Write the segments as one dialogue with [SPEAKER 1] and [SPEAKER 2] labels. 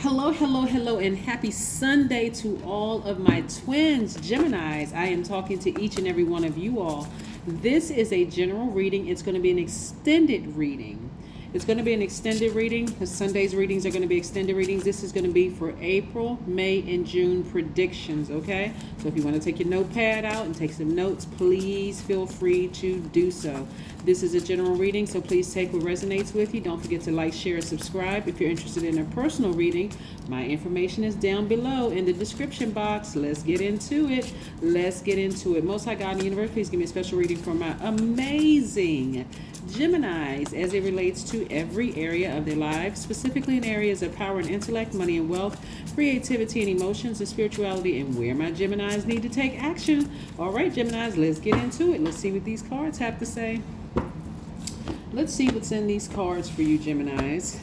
[SPEAKER 1] Hello, hello, hello, and happy Sunday to all of my twins, Geminis. I am talking to each and every one of you all. This is a general reading. It's going to be an extended reading. It's going to be an extended reading because Sunday's readings are going to be extended readings. This is going to be for April, May, and June predictions, okay? So if you want to take your notepad out and take some notes, please feel free to do so. This is a general reading, so please take what resonates with you. Don't forget to like, share, and subscribe. If you're interested in a personal reading, my information is down below in the description box. Let's get into it. Let's get into it. Most High God in the universe, please give me a special reading for my amazing Geminis as it relates to every area of their lives, specifically in areas of power and intellect, money and wealth, creativity and emotions, and spirituality, and where my Geminis need to take action. All right, Geminis, let's get into it. Let's see what these cards have to say. Let's see what's in these cards for you, Geminis.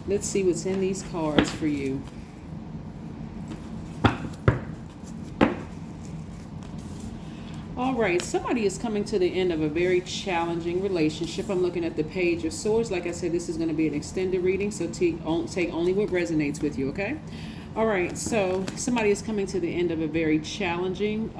[SPEAKER 1] Let's see what's in these cards for you. All right, somebody is coming to the end of a very challenging relationship. I'm looking at the Page of Swords. Like I said, this is going to be an extended reading, so take only what resonates with you, okay? All right, so somebody is coming to the end of a very challenging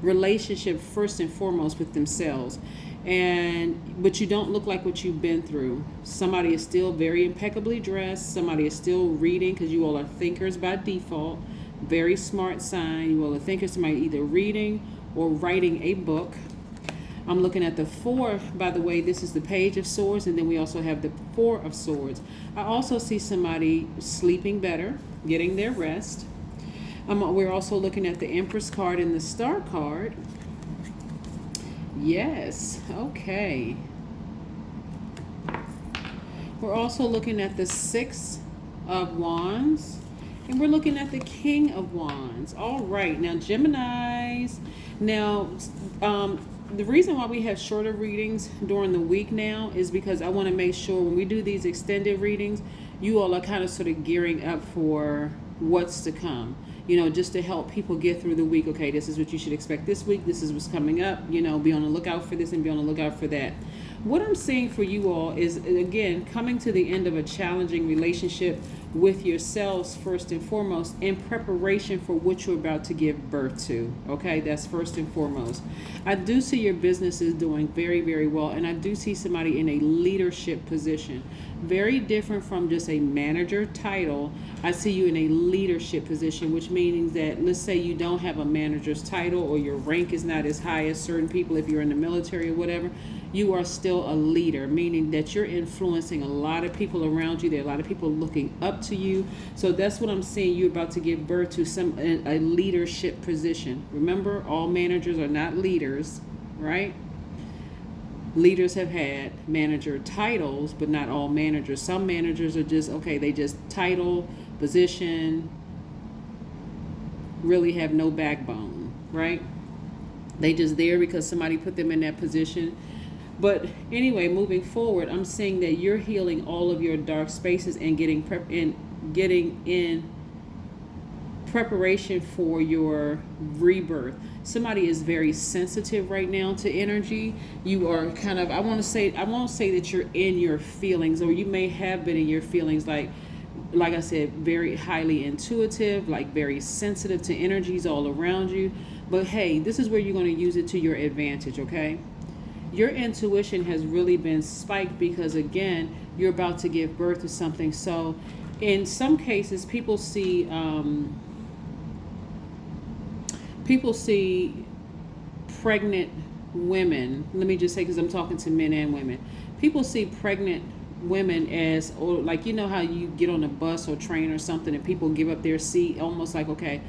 [SPEAKER 1] relationship, first and foremost with themselves. But you don't look like what you've been through. Somebody is still very impeccably dressed. Somebody is still reading, because you all are thinkers by default. Very smart sign. You all are thinkers. Somebody either reading or writing a book. I'm looking at the 4. By the way, this is the Page of Swords, and then we also have the 4 of Swords. I also see somebody sleeping better, getting their rest. We're also looking at the Empress card and the Star card. Yes, okay. We're also looking at the 6 of Wands, and we're looking at the King of Wands. All right, now Geminis. Now, the reason why we have shorter readings during the week now is because I want to make sure when we do these extended readings, you all are kind of sort of gearing up for what's to come. You know, just to help people get through the week. Okay, this is what you should expect this week. This is what's coming up. You know, be on the lookout for this and be on the lookout for that. What I'm seeing for you all is, again, coming to the end of a challenging relationship with yourselves first and foremost, in preparation for what you're about to give birth to. Okay, that's first and foremost. I do see your business is doing very, very well, and I do see somebody in a leadership position. Very different from just a manager title. I see you in a leadership position, which means that, let's say you don't have a manager's title or your rank is not as high as certain people if you're in the military or whatever. You are still a leader, meaning that you're influencing a lot of people around you. There are a lot of people looking up to you. So that's what I'm seeing. You're about to give birth to a leadership position. Remember, all managers are not leaders, right? Leaders have had manager titles, but not all managers. Some managers are just, okay, they just title, position, really have no backbone, right? They just there because somebody put them in that position. But anyway, moving forward, I'm seeing that you're healing all of your dark spaces and getting in preparation for your rebirth. Somebody is very sensitive right now to energy. You are kind of, I won't say that you're in your feelings, or you may have been in your feelings, like I said, very highly intuitive, like very sensitive to energies all around you. But hey, this is where you're going to use it to your advantage, okay? Your intuition has really been spiked because, again, you're about to give birth to something. So in some cases, people see pregnant women. Let me just say, because I'm talking to men and women. People see pregnant women as, or like, you know how you get on a bus or train or something and people give up their seat, almost like, okay,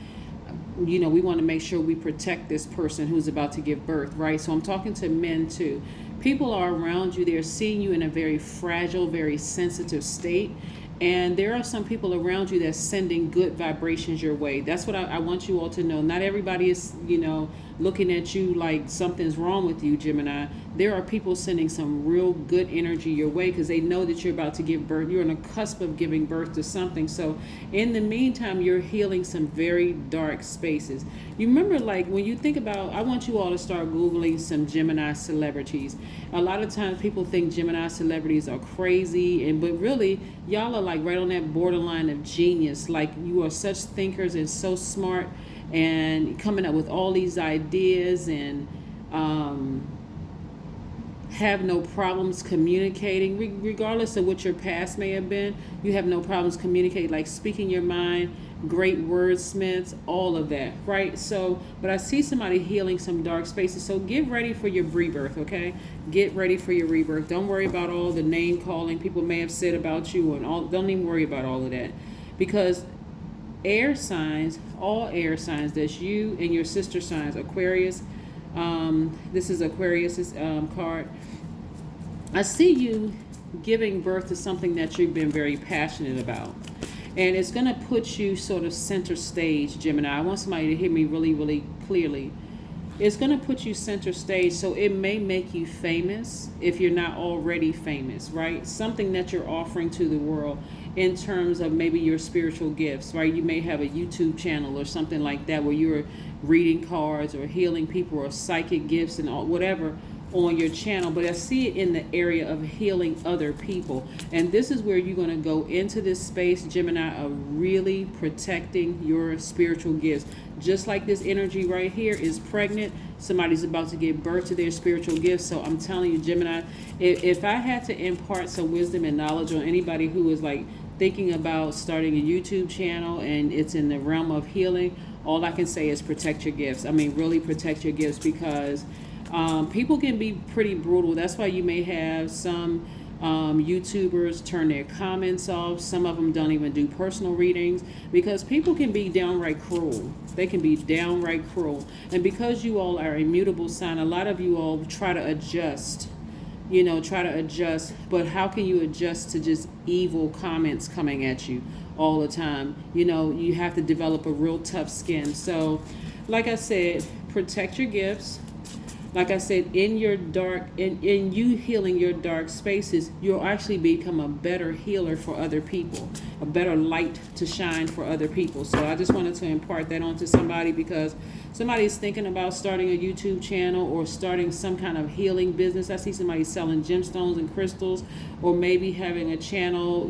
[SPEAKER 1] you know, we want to make sure we protect this person who's about to give birth, right? So I'm talking to men too. People are around you. They're seeing you in a very fragile, very sensitive state. And there are some people around you that's sending good vibrations your way. That's what I want you all to know. Not everybody is, you know, looking at you like something's wrong with you, Gemini. There are people sending some real good energy your way because they know that you're about to give birth. You're on the cusp of giving birth to something. So in the meantime, you're healing some very dark spaces. You remember, like, when you think about, I want you all to start Googling some Gemini celebrities. A lot of times people think Gemini celebrities are crazy, but really, y'all are like right on that borderline of genius. Like you are such thinkers and so smart and coming up with all these ideas and have no problems communicating, regardless of what your past may have been. You have no problems communicating, like speaking your mind, great wordsmiths, all of that, right? So, but I see somebody healing some dark spaces. So get ready for your rebirth, okay? Get ready for your rebirth. Don't worry about all the name calling people may have said about you and all. Don't even worry about all of that, because air signs, all air signs, that's you and your sister signs, Aquarius. This is Aquarius's card. I see you giving birth to something that you've been very passionate about. And it's going to put you sort of center stage, Gemini. I want somebody to hear me really, really clearly. It's going to put you center stage, so it may make you famous if you're not already famous, right? Something that you're offering to the world in terms of maybe your spiritual gifts, right? You may have a YouTube channel or something like that where you're reading cards or healing people or psychic gifts and all, whatever on your channel. But I see it in the area of healing other people. And this is where you're going to go into this space, Gemini, of really protecting your spiritual gifts. Just like this energy right here is pregnant. Somebody's about to give birth to their spiritual gifts. So I'm telling you, Gemini, if I had to impart some wisdom and knowledge on anybody who is like thinking about starting a YouTube channel and it's in the realm of healing, all I can say is protect your gifts. I mean, really protect your gifts, because people can be pretty brutal. That's why you may have some YouTubers turn their comments off. Some of them don't even do personal readings, because people can be downright cruel. They can be downright cruel. And because you all are a mutable sign, a lot of you all try to adjust. But how can you adjust to just evil comments coming at you all the time? You have to develop a real tough skin. So, like I said, protect your gifts. Like I said, in you healing your dark spaces, you'll actually become a better healer for other people, a better light to shine for other people. So I just wanted to impart that onto somebody, because somebody's thinking about starting a YouTube channel or starting some kind of healing business. I see somebody selling gemstones and crystals, or maybe having a channel,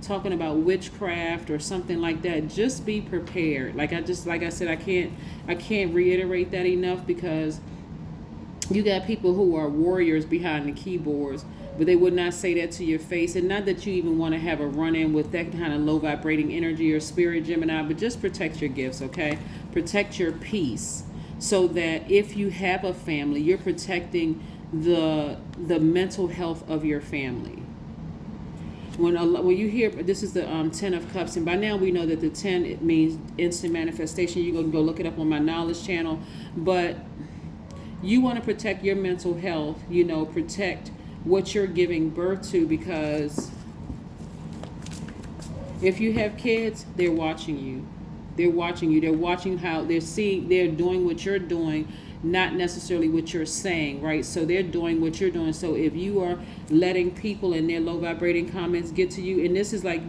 [SPEAKER 1] talking about witchcraft or something like that. Just be prepared. Like I said, I can't reiterate that enough, because you got people who are warriors behind the keyboards, but they would not say that to your face. And not that you even want to have a run-in with that kind of low vibrating energy or spirit, Gemini, but just protect your gifts, okay? Protect your peace, so that if you have a family, you're protecting the mental health of your family. When you hear, this is the 10 of Cups, and by now we know that the 10, it means instant manifestation. You can go look it up on my knowledge channel, but you want to protect your mental health, protect what you're giving birth to, because if you have kids, they're watching you. They're watching how they're doing what you're doing, not necessarily what you're saying, right? So they're doing what you're doing. So if you are letting people in their low vibrating comments get to you, and this is like,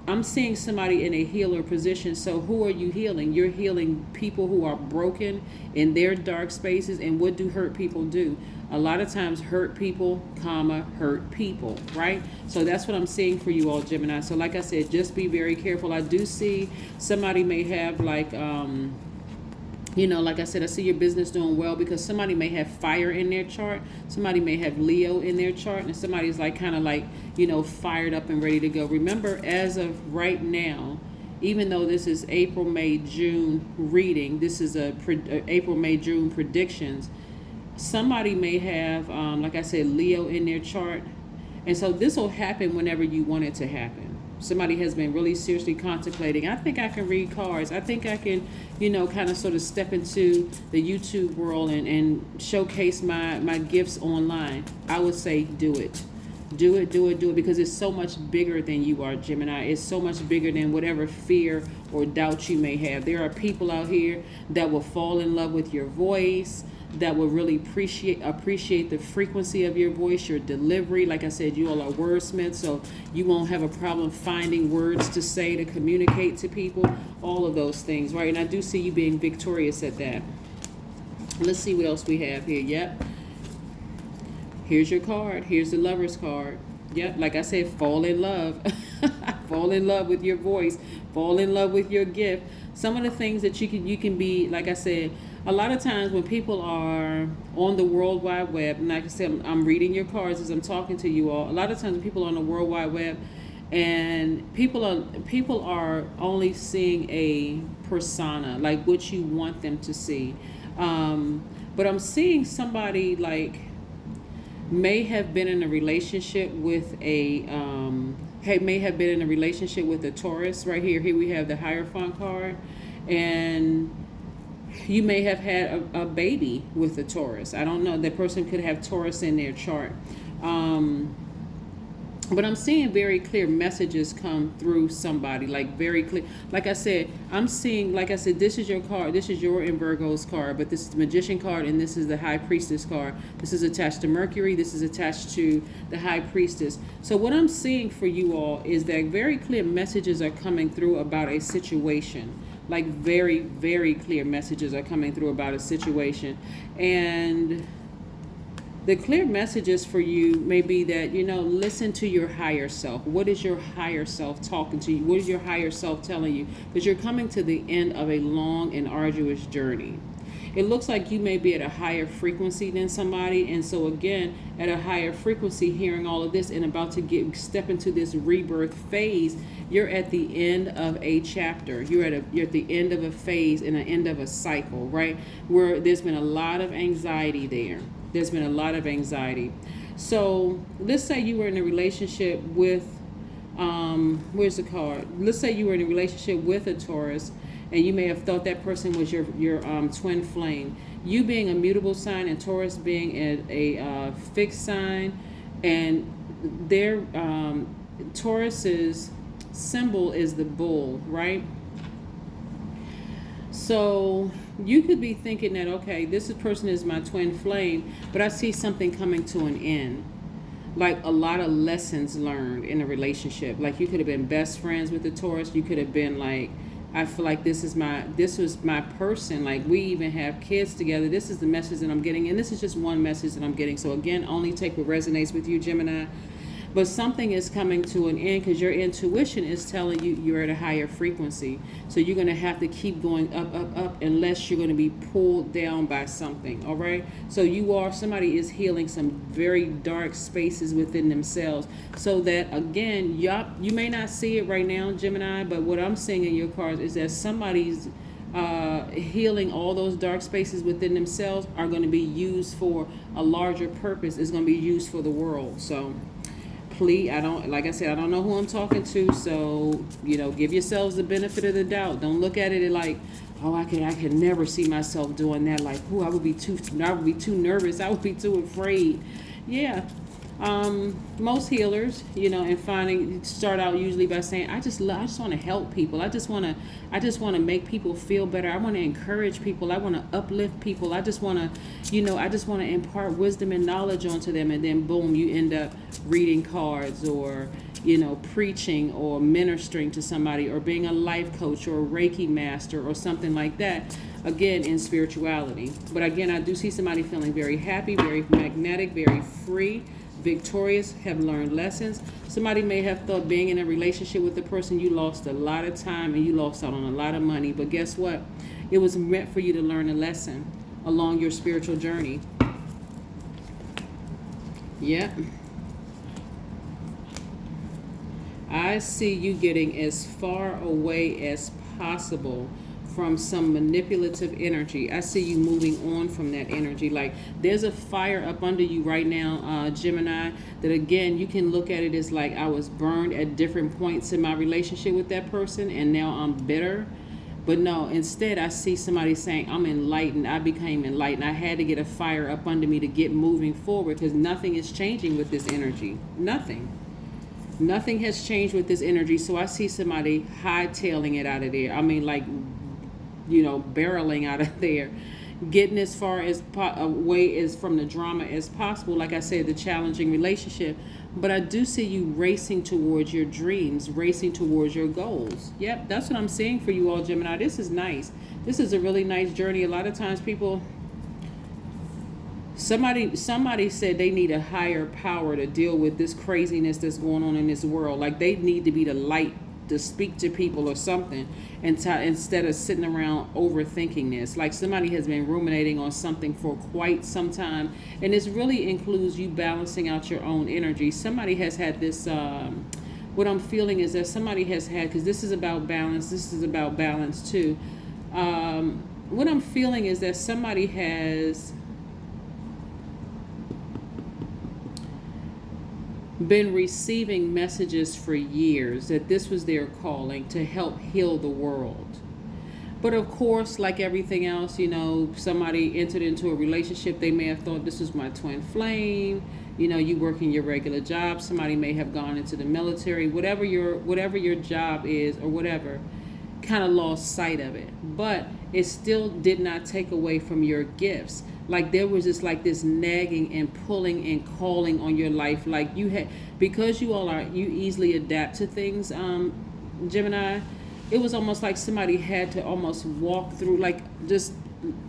[SPEAKER 1] I'm seeing somebody in a healer position. So who are you healing? You're healing people who are broken in their dark spaces. And what do hurt people do? A lot of times hurt people, hurt people, right? So that's what I'm seeing for you all, Gemini. So like I said, just be very careful. I do see somebody may have like, like I said, I see your business doing well, because somebody may have fire in their chart. Somebody may have Leo in their chart, and somebody's like kind of like, fired up and ready to go. Remember, as of right now, even though this is April, May, June reading, this is April, May, June predictions. Somebody may have, like I said, Leo in their chart. And so this will happen whenever you want it to happen. Somebody has been really seriously contemplating, I think I can read cards. I think I can, kind of sort of step into the YouTube world and showcase my gifts online. I would say do it. Do it, because it's so much bigger than you are, Gemini. It's so much bigger than whatever fear or doubt you may have. There are people out here that will fall in love with your voice, that will really appreciate the frequency of your voice, your delivery. Like I said, you all are wordsmiths, so you won't have a problem finding words to say to communicate to people, all of those things, right? And I do see you being victorious at that. Let's see what else we have here. Yep. Here's your card. Here's the Lover's card. Yep, like I said, fall in love. Fall in love with your voice. Fall in love with your gift. Some of the things that you can be, like I said, a lot of times when people are on the World Wide Web, and like I said, I'm reading your cards as I'm talking to you all. A lot of times when people are on the World Wide Web, and people are only seeing a persona, like what you want them to see. But I'm seeing somebody like may have been in a relationship with may have been in a relationship with a Taurus. Right here we have the Hierophant card, and you may have had a baby with a Taurus. I don't know, that person could have Taurus in their chart. But I'm seeing very clear messages come through somebody, like very clear. Like I said, I'm seeing, like I said, this is your card. This is your and Virgo's card, but this is the Magician card, and this is the High Priestess card. This is attached to Mercury. This is attached to the High Priestess. So what I'm seeing for you all is that very clear messages are coming through about a situation. Like very, very clear messages are coming through about a situation. And the clear messages for you may be that, listen to your higher self. What is your higher self talking to you? What is your higher self telling you? Because you're coming to the end of a long and arduous journey. It looks like you may be at a higher frequency than somebody. And so again, at a higher frequency, hearing all of this and about to step into this rebirth phase, you're at the end of a chapter. You're at the end of a phase and the end of a cycle, right? Where there's been a lot of anxiety there. There's been a lot of anxiety. So let's say you were in a relationship with, where's the card? Let's say you were in a relationship with a Taurus, and you may have thought that person was your twin flame. You being a mutable sign and Taurus being a fixed sign, and their Taurus's symbol is the bull, right? So you could be thinking that, okay, this person is my twin flame, but I see something coming to an end. Like a lot of lessons learned in a relationship. Like you could have been best friends with the Taurus. You could have been like, I feel like this was my person. Like we even have kids together. This is the message that I'm getting. And this is just one message that I'm getting. So again, only take what resonates with you, Gemini. But something is coming to an end because your intuition is telling you you're at a higher frequency. So you're going to have to keep going up, up, up unless you're going to be pulled down by something. All right. So somebody is healing some very dark spaces within themselves. So that, again, you may not see it right now, Gemini, but what I'm seeing in your cards is that somebody's healing all those dark spaces within themselves are going to be used for a larger purpose. It's going to be used for the world. So please, like I said, I don't know who I'm talking to, so give yourselves the benefit of the doubt. Don't look at it like, oh, I can never see myself doing that. Like, I would be too nervous. I would be too afraid. Yeah. Most healers, and start out usually by saying, I just want to help people. I just want to make people feel better. I want to encourage people. I want to uplift people. I just want to impart wisdom and knowledge onto them. And then boom, you end up reading cards or, preaching or ministering to somebody or being a life coach or a Reiki master or something like that. Again, in spirituality. But again, I do see somebody feeling very happy, very magnetic, very free, victorious, have learned lessons. Somebody may have thought being in a relationship with the person, you lost a lot of time and you lost out on a lot of money. But guess what? It was meant for you to learn a lesson along your spiritual journey. Yep. I see you getting as far away as possible from some manipulative energy. I see you moving on from that energy. Like there's a fire up under you right now, Gemini, that again, you can look at it as like I was burned at different points in my relationship with that person and now I'm bitter. But no, instead I see somebody saying, I'm enlightened. I became enlightened. I had to get a fire up under me to get moving forward because nothing is changing with this energy. Nothing has changed with this energy. So I see somebody hightailing it out of there. I mean, like, barreling out of there, getting as far as away as from the drama as possible. Like I said, the challenging relationship. But I do see you racing towards your dreams, racing towards your goals. Yep, that's what I'm seeing for you all, Gemini. This is nice. This is a really nice journey. A lot of times people Somebody said they need a higher power to deal with this craziness that's going on in this world. Like they need to be the light to speak to people or something, and instead of sitting around overthinking this. Like somebody has been ruminating on something for quite some time, and this really includes you balancing out your own energy. Somebody has had this. What I'm feeling is that somebody has had, because this is about balance. This is about balance too. What I'm feeling is that somebody has been receiving messages for years that this was their calling to help heal the world. But of course, like everything else, somebody entered into a relationship. They may have thought this was my twin flame. You work in your regular job. Somebody may have gone into the military. Whatever your job is or whatever, kind of lost sight of it. But it still did not take away from your gifts. Like there was just like this nagging and pulling and calling on your life. Like you had, because you easily adapt to things, Gemini. It was almost like somebody had to almost walk through like just,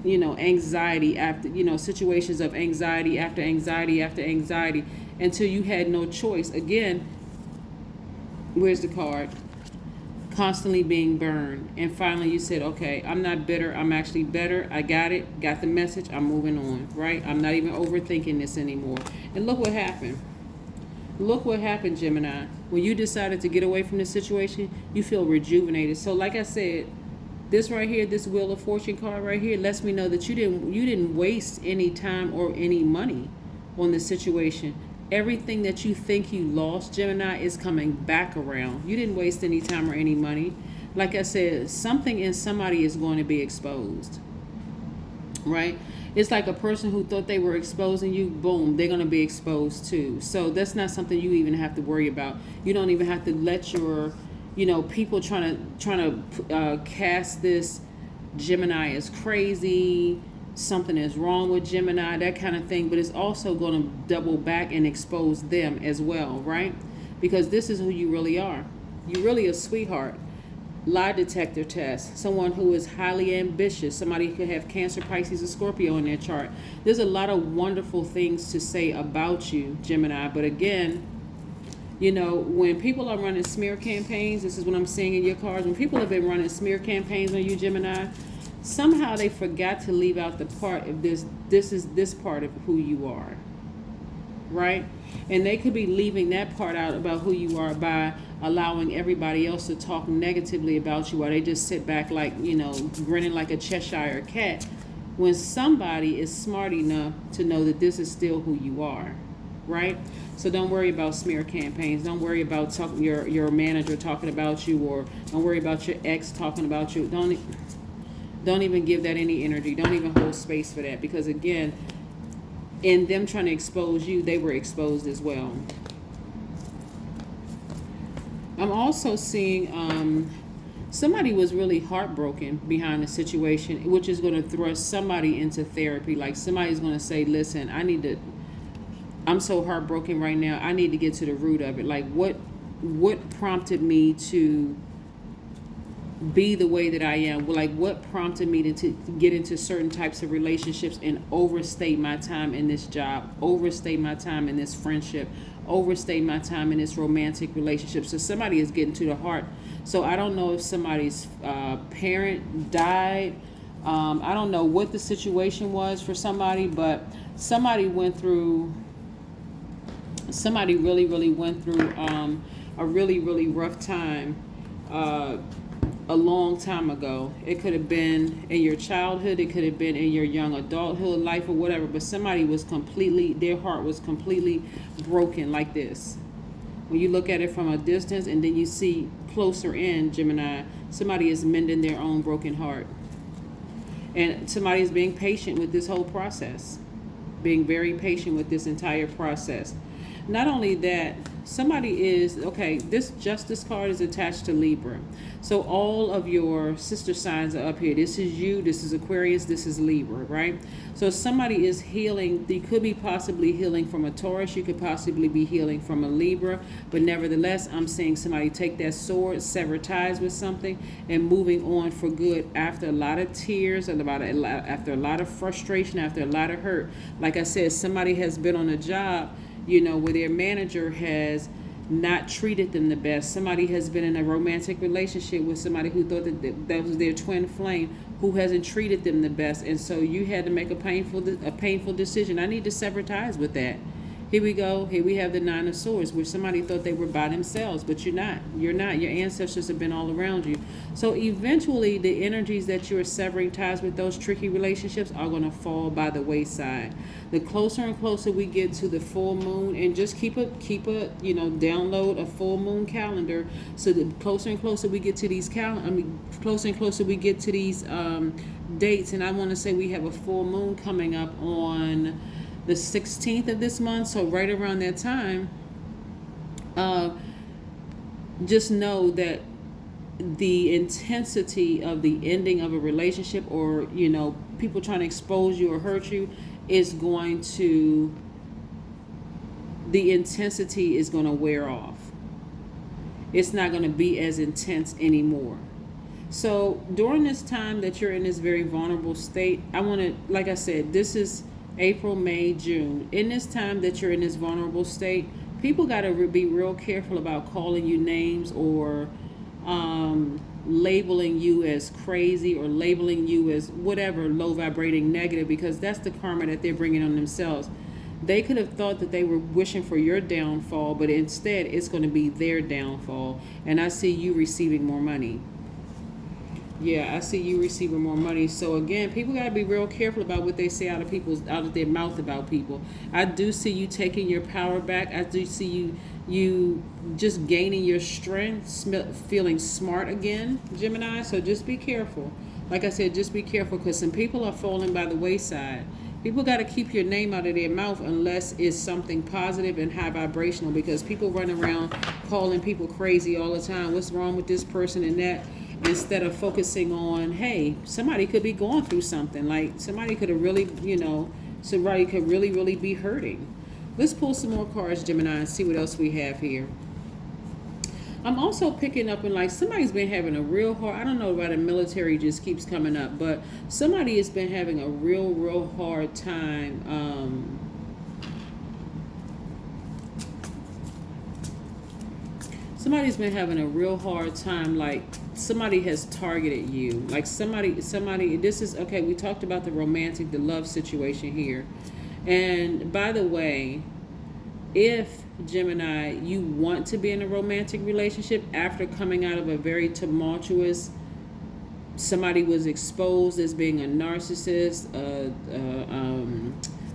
[SPEAKER 1] anxiety after, situations of anxiety after anxiety after anxiety until you had no choice. Again, where's the card? Constantly being burned, and finally you said, okay, I'm not bitter, I'm actually better. I got the message, I'm moving on, right? I'm not even overthinking this anymore. And look what happened, Gemini. When you decided to get away from this situation, you feel rejuvenated. So like I said, this right here, this Wheel of Fortune card right here lets me know that you didn't waste any time or any money on this situation. Everything that you think you lost, Gemini, is coming back around. You didn't waste any time or any money. Like I said, something in somebody is going to be exposed, right? It's like a person who thought they were exposing you, boom, they're going to be exposed too. So that's not something you even have to worry about. You don't even have to let your, people trying to cast this Gemini as crazy, something is wrong with Gemini, that kind of thing. But it's also going to double back and expose them as well, right? Because this is who you really are. You're really a sweetheart. Lie detector test. Someone who is highly ambitious. Somebody who could have Cancer, Pisces, or Scorpio in their chart. There's a lot of wonderful things to say about you, Gemini. But again, when people are running smear campaigns, this is what I'm seeing in your cards. When people have been running smear campaigns on you, Gemini, somehow they forgot to leave out the part of this is this part of who you are, right? And they could be leaving that part out about who you are by allowing everybody else to talk negatively about you, while they just sit back like, grinning like a Cheshire cat, when somebody is smart enough to know that this is still who you are, right? So don't worry about smear campaigns. Don't worry about your manager talking about you, or don't worry about your ex talking about you. Don't even give that any energy. Don't even hold space for that, because again, in them trying to expose you, they were exposed as well. I'm also seeing somebody was really heartbroken behind the situation, which is going to thrust somebody into therapy. Like somebody's going to say, listen, I'm so heartbroken right now. I need to get to the root of it. Like what prompted me to be the way that I am? Like what prompted me to get into certain types of relationships and overstay my time in this job, overstay my time in this friendship, overstay my time in this romantic relationship? So somebody is getting to the heart. So I don't know if somebody's parent died. I don't know what the situation was for somebody, but somebody really went through a really rough time a long time ago. It could have been in your childhood, it could have been in your young adulthood life or whatever, but somebody was their heart was completely broken like this. When you look at it from a distance and then you see closer in, Gemini, somebody is mending their own broken heart. And somebody is being patient with this whole process, being very patient with this entire process. Not only that, somebody is, okay, this Justice card is attached to Libra. So all of your sister signs are up here. This is you, this is Aquarius, this is Libra, right? So somebody is healing. You could be possibly healing from a Taurus. You could possibly be healing from a Libra. But nevertheless, I'm seeing somebody take that sword, sever ties with something, and moving on for good after a lot of tears, and after a lot of frustration, after a lot of hurt. Like I said, somebody has been on a job, you know, where their manager has not treated them the best. Somebody has been in a romantic relationship with somebody who thought that was their twin flame, who hasn't treated them the best, and so you had to make a painful decision. I need to sever ties with that. Here we go. Here we have the Nine of Swords, where somebody thought they were by themselves, but you're not. You're not. Your ancestors have been all around you. So eventually, the energies that you're severing ties with, those tricky relationships, are going to fall by the wayside. The closer and closer we get to the full moon, and just keep a download a full moon calendar. So the closer and closer we get to these closer and closer we get to these dates, and I want to say we have a full moon coming up on the 16th of this month, so right around that time, just know that the intensity of the ending of a relationship, or people trying to expose you or hurt you, the intensity is going to wear off. It's not going to be as intense anymore. So during this time that you're in this very vulnerable state, I want to, like I said, this is April, May, June. In this time that you're in this vulnerable state, people got to be real careful about calling you names, or labeling you as crazy, or labeling you as whatever, low vibrating negative, because that's the karma that they're bringing on themselves. They could have thought that they were wishing for your downfall, but instead it's going to be their downfall. And I see you receiving more money. Yeah, I see you receiving more money. So again, people got to be real careful about what they say out of their mouth about people. I do see you taking your power back. I do see you just gaining your strength, feeling smart again, Gemini. So just be careful. Like I said, just be careful, because some people are falling by the wayside. People got to keep your name out of their mouth unless it's something positive and high vibrational, because people run around calling people crazy all the time. What's wrong with this person and that? Instead of focusing on, hey, somebody could be going through something. Like somebody could have really, somebody could really, really be hurting. Let's pull some more cards, Gemini, and see what else we have here. I'm also picking up on, like, somebody's been having a real hard, I don't know why the military just keeps coming up, but somebody has been having a real hard time. Somebody's been having a real hard time, like somebody has targeted you. Like somebody, this is, okay, we talked about the romantic, the love situation here. And by the way, if Gemini, you want to be in a romantic relationship after coming out of a very tumultuous, somebody was exposed as being a narcissist,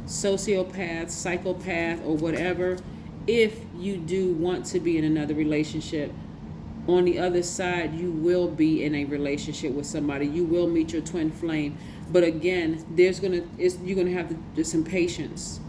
[SPEAKER 1] sociopath, psychopath, or whatever, if you do want to be in another relationship, on the other side, you will be in a relationship with somebody. You will meet your twin flame. But again, you're gonna have to do some patience.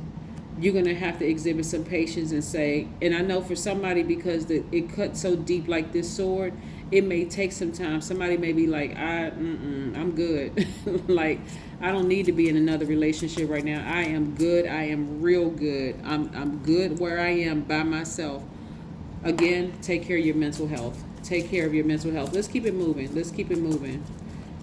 [SPEAKER 1] You're gonna have to exhibit some patience and say, and I know for somebody, because it cut so deep like this sword, it may take some time. Somebody may be like, I'm good. Like, I don't need to be in another relationship right now. I am good. I am real good. I'm good where I am by myself. Again, take care of your mental health. Take care of your mental health. Let's keep it moving.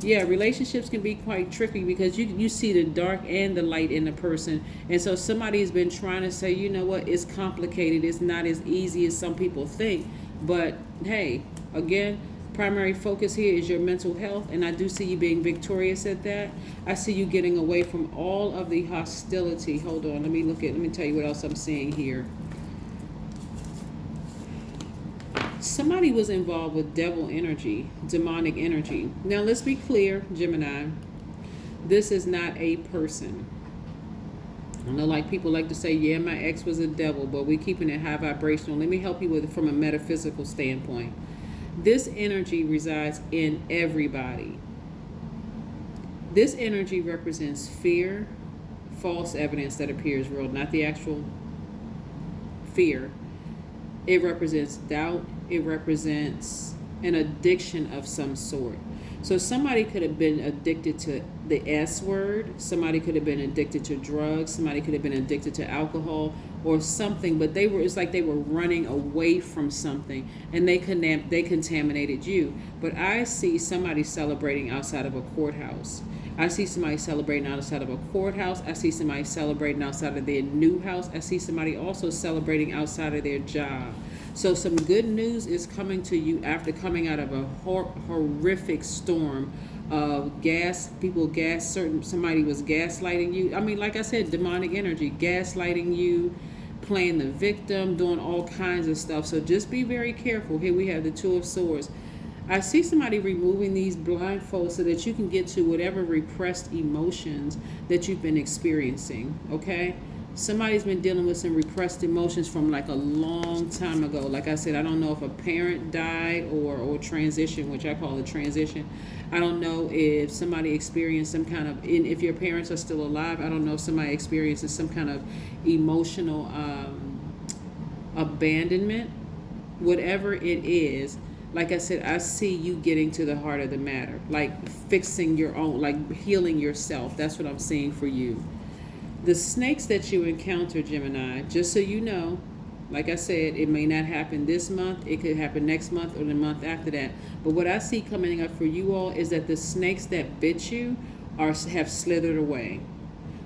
[SPEAKER 1] Yeah, relationships can be quite tricky, because you see the dark and the light in the person. And so somebody has been trying to say, you know what, it's complicated. It's not as easy as some people think. But hey, again, primary focus here is your mental health. And I do see you being victorious at that. I see you getting away from all of the hostility. Hold on, let me tell you what else I'm seeing here. Somebody was involved with devil energy, demonic energy. Now, let's be clear, Gemini. This is not a person. I know, like, people like to say, yeah, my ex was a devil, but we're keeping it high vibrational. Let me help you with it from a metaphysical standpoint. This energy resides in everybody. This energy represents fear, false evidence that appears real, not the actual fear. It represents doubt. It represents an addiction of some sort. So somebody could have been addicted to the S word. Somebody could have been addicted to drugs. Somebody could have been addicted to alcohol or something. But it's like they were running away from something, and they contaminated you. But I see somebody celebrating outside of a courthouse. I see somebody celebrating outside of a courthouse. I see somebody celebrating outside of their new house. I see somebody also celebrating outside of their job. So some good news is coming to you after coming out of a horrific storm of somebody was gaslighting you. I mean, like I said, demonic energy, gaslighting you, playing the victim, doing all kinds of stuff. So just be very careful. Here we have the Two of Swords. I see somebody removing these blindfolds so that you can get to whatever repressed emotions that you've been experiencing, okay? Somebody's been dealing with some repressed emotions from like a long time ago. Like I said, I don't know if a parent died or transition, which I call a transition. I don't know if somebody experienced some kind of, if your parents are still alive, I don't know if somebody experiences some kind of emotional abandonment. Whatever it is, like I said, I see you getting to the heart of the matter, like fixing your own, like healing yourself. That's what I'm seeing for you. The snakes that you encounter, Gemini, just so you know, like I said, it may not happen this month. It could happen next month or the month after that. But what I see coming up for you all is that the snakes that bit you have slithered away.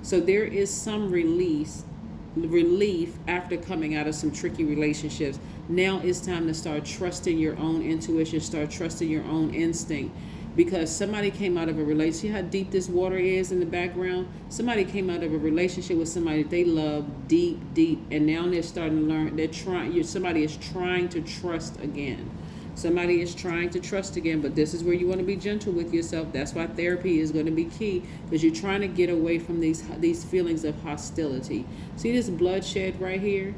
[SPEAKER 1] So there is some relief after coming out of some tricky relationships. Now it's time to start trusting your own intuition, start trusting your own instinct. Because somebody came out of a relationship. See how deep this water is in the background? Somebody came out of a relationship with somebody that they love deep, and now they're starting to learn. Somebody is trying to trust again. Somebody is trying to trust again, but this is where you want to be gentle with yourself. That's why therapy is going to be key, because you're trying to get away from these feelings of hostility. See this bloodshed right here?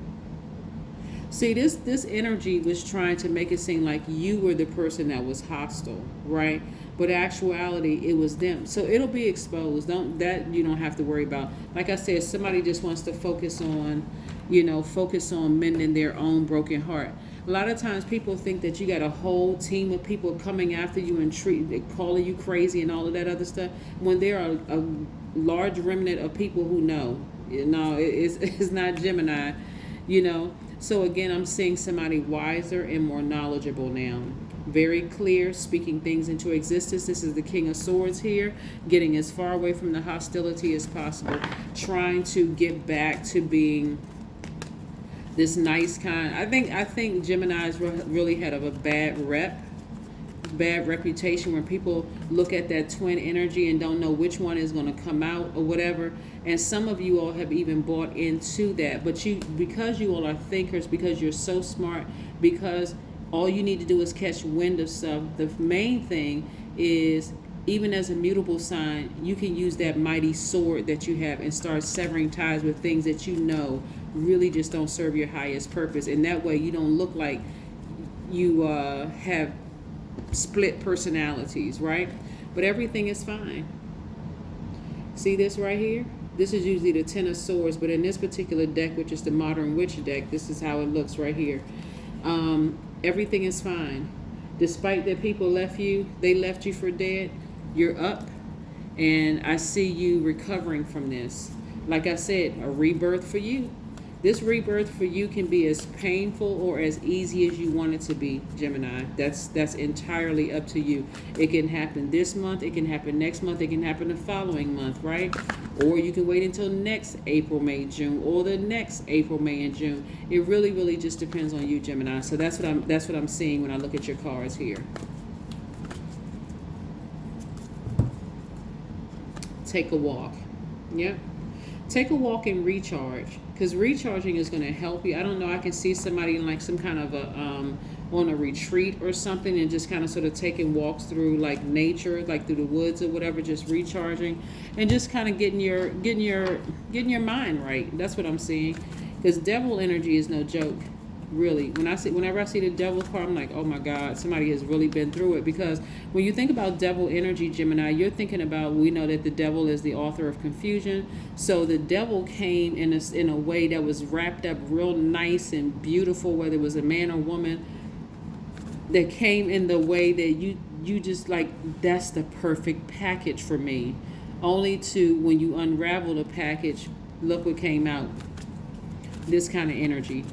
[SPEAKER 1] See, this energy was trying to make it seem like you were the person that was hostile, right? But actuality, it was them. So it'll be exposed. You don't have to worry about. Like I said, somebody just wants to focus on mending their own broken heart. A lot of times people think that you got a whole team of people coming after you and calling you crazy and all of that other stuff, when there are a large remnant of people who know. It's not Gemini, So again, I'm seeing somebody wiser and more knowledgeable now. Very clear, speaking things into existence. This is the King of Swords here, getting as far away from the hostility as possible, trying to get back to being this nice kind. I think Gemini's really had a bad reputation when people look at that twin energy and don't know which one is going to come out or whatever. And some of you all have even bought into that. But because you all are thinkers, because you're so smart, because all you need to do is catch wind of stuff, the main thing is, even as a mutable sign, you can use that mighty sword that you have and start severing ties with things that really just don't serve your highest purpose. And that way you don't look like you have split personalities, right? But everything is fine. See this right here? This is usually the Ten of Swords, but in this particular deck, which is the Modern Witch deck, this is how it looks right here. Everything is fine. Despite that people left you for dead, you're up, and I see you recovering from this. Like I said, a rebirth for you. This rebirth for you can be as painful or as easy as you want it to be, Gemini. That's entirely up to you. It can happen this month, it can happen next month, it can happen the following month, right? Or you can wait until next April, May, June, or the next April, May, and June. It really, really just depends on you, Gemini. So that's what I'm seeing when I look at your cards here. Take a walk. Yep. Take a walk and recharge, because recharging is going to help you. I don't know, I can see somebody in like some kind of on a retreat or something, and just kind of sort of taking walks through like nature, like through the woods or whatever, just recharging and just kind of getting your mind right. That's what I'm seeing, because devil energy is no joke. Really, whenever I see the devil card, I'm like, oh my God, somebody has really been through it. Because when you think about devil energy, Gemini, you're thinking about, we know that the devil is the author of confusion. So the devil came in a way that was wrapped up real nice and beautiful, whether it was a man or woman, that came in the way that you just like, that's the perfect package for me. Only to, when you unravel the package, look what came out. This kind of energy.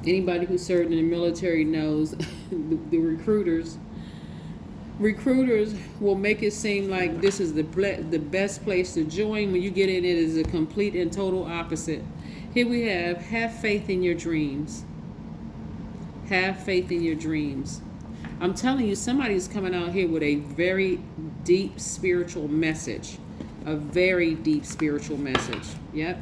[SPEAKER 1] Anybody who served in the military knows the recruiters will make it seem like this is the best place to join. When you get in, it is a complete and total opposite. Here we have faith in your dreams. Have faith in your dreams. I'm telling you, somebody's coming out here with a very deep spiritual message. A very deep spiritual message. Yep.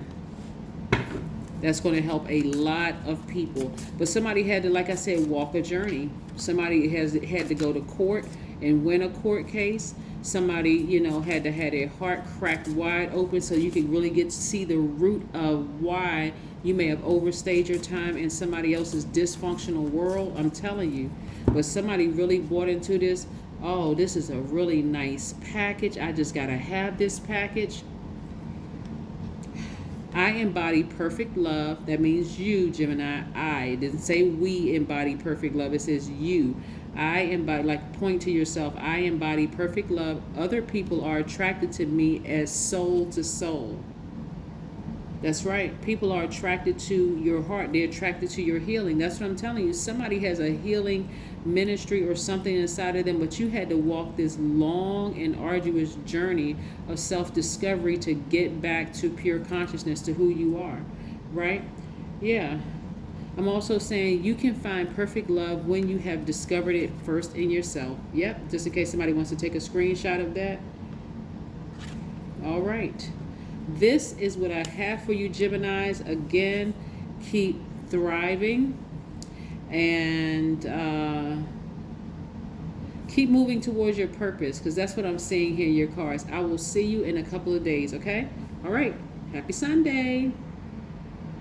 [SPEAKER 1] That's going to help a lot of people. But somebody had to, like I said, walk a journey. Somebody had to go to court and win a court case. Somebody, had to have their heart cracked wide open so you can really get to see the root of why you may have overstayed your time in somebody else's dysfunctional world. I'm telling you. But somebody really bought into this. Oh, this is a really nice package. I just got to have this package. I embody perfect love. That means you, Gemini. It didn't say we embody perfect love. It says you. I embody, like point to yourself. I embody perfect love. Other people are attracted to me as soul to soul. That's right. People are attracted to your heart. They're attracted to your healing. That's what I'm telling you. Somebody has a healing ministry or something inside of them, but you had to walk this long and arduous journey of self-discovery to get back to pure consciousness, to who you are, right? Yeah. I'm also saying you can find perfect love when you have discovered it first in yourself. Yep, just in case somebody wants to take a screenshot of that. All right. This is what I have for you, Geminis. Again, keep thriving and keep moving towards your purpose, because that's what I'm seeing here in your cards. I will see you in a couple of days, okay? All right. Happy Sunday.